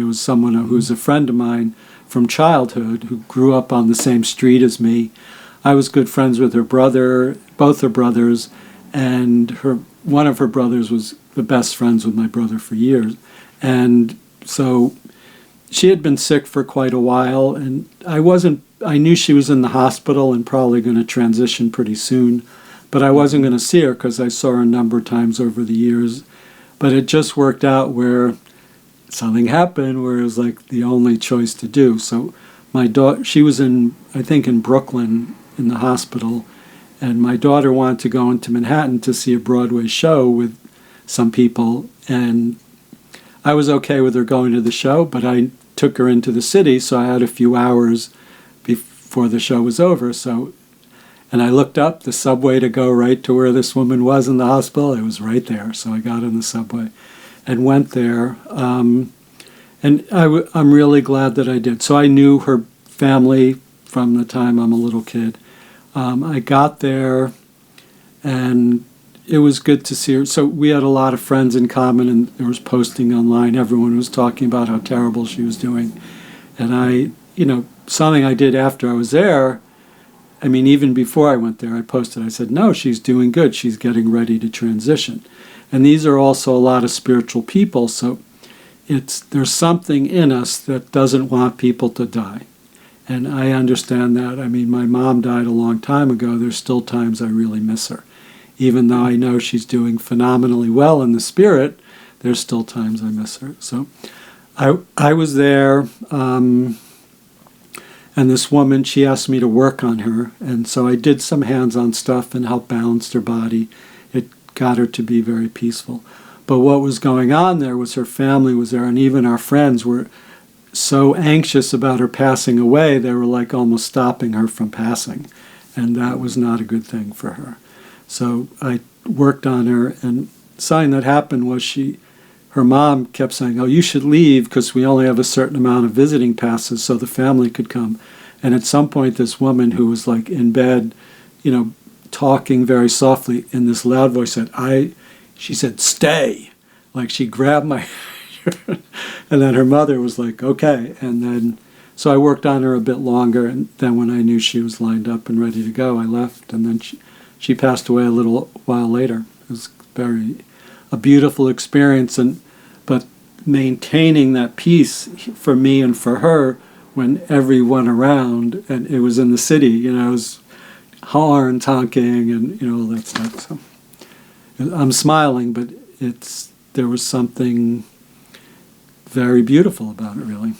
but it was someone who's a friend of mine from childhood who grew up on the same street as me. I was good friends with her brother, both her brothers, and one of her brothers was the best friends with my brother for years. And so she had been sick for quite a while, and I knew she was in the hospital and probably going to transition pretty soon, but I wasn't going to see her because I saw her a number of times over the years. But it just worked out where something happened where it was like the only choice to do. So my daughter, she was I think in Brooklyn in the hospital, and my daughter wanted to go into Manhattan to see a Broadway show with some people, and I was okay with her going to the show, but I took her into the city, so I had a few hours before the show was over. And I looked up the subway to go right to where this woman was in the hospital. It was right there, so I got on the subway and went there. And I'm really glad that I did. So I knew her family from the time I'm a little kid. I got there, and it was good to see her. So we had a lot of friends in common, and there was posting online. Everyone was talking about how terrible she was doing. And something I did after I was there, I mean, even before I went there, I posted, I said, no, she's doing good. She's getting ready to transition. And these are also a lot of spiritual people, so there's something in us that doesn't want people to die. And I understand that. I mean, my mom died a long time ago. There's still times I really miss her. Even though I know she's doing phenomenally well in the spirit, there's still times I miss her. So I was there, and this woman, she asked me to work on her. And so I did some hands-on stuff and helped balance her body. It got her to be very peaceful. But what was going on there was her family was there, and even our friends were so anxious about her passing away, they were like almost stopping her from passing. And that was not a good thing for her. So I worked on her, and something that happened was her mom kept saying, oh, you should leave because we only have a certain amount of visiting passes so the family could come. And at some point, this woman who was like in bed, talking very softly in this loud voice she said, stay. Like she grabbed my and then her mother was like, okay. And then, so I worked on her a bit longer, and then when I knew she was lined up and ready to go, I left, and then she passed away a little while later. It was a beautiful experience, but maintaining that peace for me and for her when everyone around, and it was in the city, it was horns honking and all that stuff. So I'm smiling, but there was something very beautiful about it, really.